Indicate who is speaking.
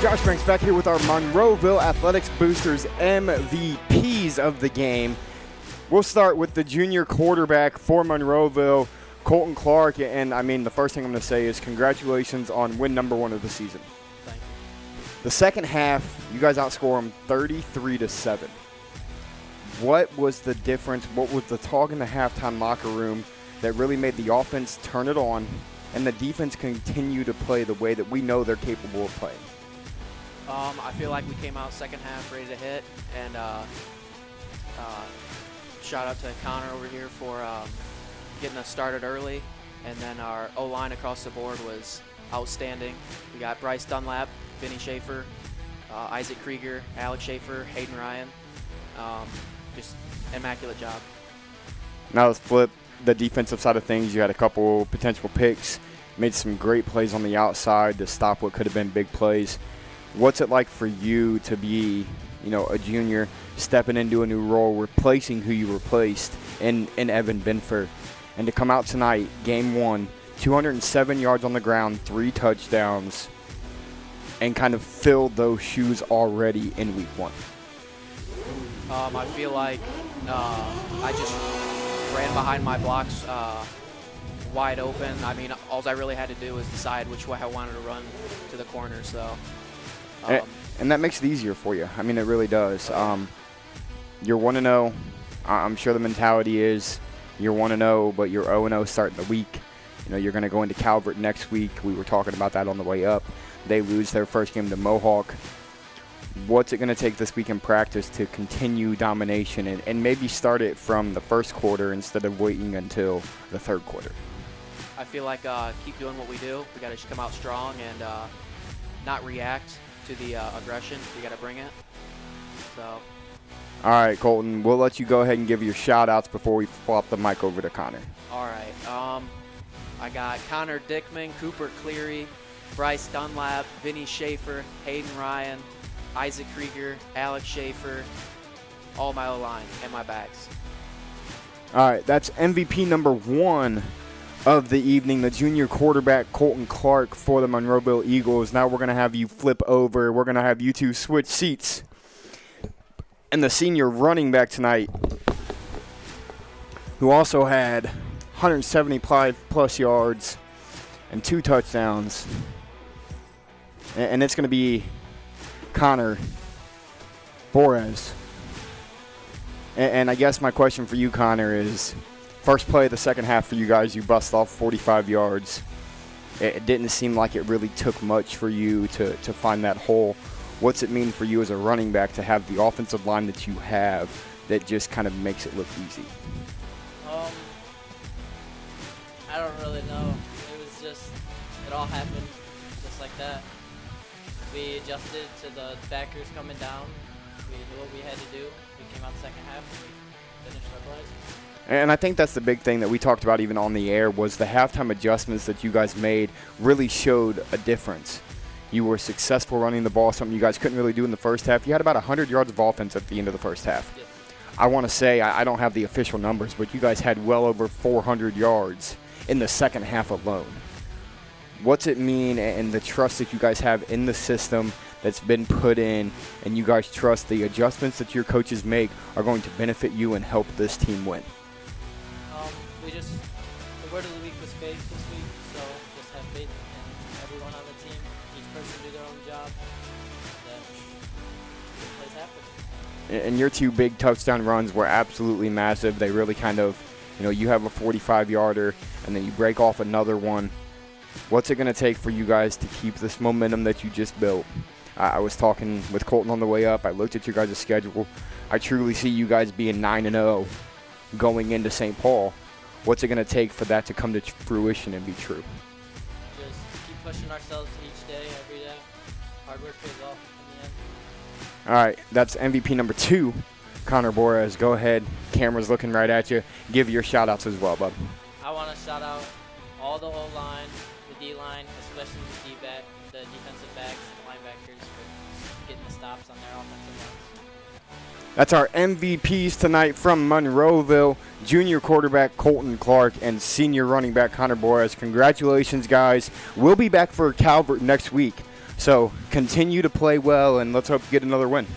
Speaker 1: Josh Banks back here with our Monroeville Athletic Boosters MVPs of the game. We'll start with the junior quarterback for Monroeville, Colton Clark. And, I mean, the first thing I'm going to say is congratulations on win number 1 of the season.
Speaker 2: Thank you.
Speaker 1: The second half, you guys outscore them 33-7. What was the difference? What was the talk in the halftime locker room that really made the offense turn it on and the defense continue to play the way that we know they're capable of playing?
Speaker 2: I feel like we came out second half ready to hit, and shout out to Connor over here for getting us started early, and then our O-line across the board was outstanding. We got Bryce Dunlap, Vinny Schaefer, Isaac Krieger, Alex Schaefer, Hayden Ryan. Just immaculate job.
Speaker 1: Now let's flip the defensive side of things. You had a couple potential picks, made some great plays on the outside to stop what could have been big plays. What's it like for you to be, a junior, stepping into a new role, replacing who you replaced in Evan Benford, and to come out tonight, game 1, 207 yards on the ground, 3 touchdowns, and kind of filled those shoes already in week 1?
Speaker 2: I feel like I just ran behind my blocks wide open. I mean, all I really had to do was decide which way I wanted to run to the corner. So,
Speaker 1: and that makes it easier for you. I mean, it really does. You're 1-0. I'm sure the mentality is you're 1-0, but you're 0-0 starting the week. You're going to go into Calvert next week. We were talking about that on the way up. They lose their first game to Mohawk. What's it going to take this week in practice to continue domination and maybe start it from the first quarter instead of waiting until the third quarter?
Speaker 2: I feel like keep doing what we do. We got to just come out strong and not react to the aggression. We got to bring it. So.
Speaker 1: All right, Colton, we'll let you go ahead and give your shout-outs before we flop the mic over to Connor.
Speaker 2: All right. I got Connor Dickman, Cooper Cleary, Bryce Dunlap, Vinny Schaefer, Hayden Ryan, Isaac Krieger, Alex Schaefer, all my O-line and my backs.
Speaker 1: All right, that's MVP number 1 of the evening, the junior quarterback Colton Clark for the Monroeville Eagles. Now we're going to have you flip over. We're going to have you two switch seats. And the senior running back tonight, who also had 175-plus yards and 2 touchdowns. And it's going to be Connor Borez. And I guess my question for you, Connor, is first play of the second half for you guys, you bust off 45 yards. It didn't seem like it really took much for you to find that hole. What's it mean for you as a running back to have the offensive line that you have that just kind of makes it look easy?
Speaker 3: I don't really know. It all happened just like that. We adjusted to the backers coming down. We knew what we had to do. We came out the second half and we finished our plays.
Speaker 1: And I think that's the big thing that we talked about even on the air was the halftime adjustments that you guys made really showed a difference. You were successful running the ball, something you guys couldn't really do in the first half. You had about 100 yards of offense at the end of the first half.
Speaker 3: Yes.
Speaker 1: I want to say, I don't have the official numbers, but you guys had well over 400 yards in the second half alone. What's it mean and the trust that you guys have in the system that's been put in, and you guys trust the adjustments that your coaches make are going to benefit you and help this team win?
Speaker 3: The word of the week was faith this week, so just have faith in everyone on the team. Each person do their own job, then good plays happen.
Speaker 1: And your 2 big touchdown runs were absolutely massive. They really kind of, you have a 45-yarder, and then you break off another one. What's it going to take for you guys to keep this momentum that you just built? I was talking with Colton on the way up. I looked at your guys' schedule. I truly see you guys being 9-0 going into St. Paul. What's it going to take for that to come to fruition and be true?
Speaker 3: Just keep pushing ourselves each day, every day. Hard work pays off in the end.
Speaker 1: All right, that's MVP number 2, Connor Borez. Go ahead. Camera's looking right at you. Give your shout-outs as well, bud.
Speaker 3: I want to shout out all the O-line, the D-line, especially the defensive backs, the linebackers for getting the stops on their offensive runs.
Speaker 1: That's our MVPs tonight from Monroeville, junior quarterback Colton Clark and senior running back Connor Borez. Congratulations, guys. We'll be back for Calvert next week. So continue to play well, and let's hope you get another win.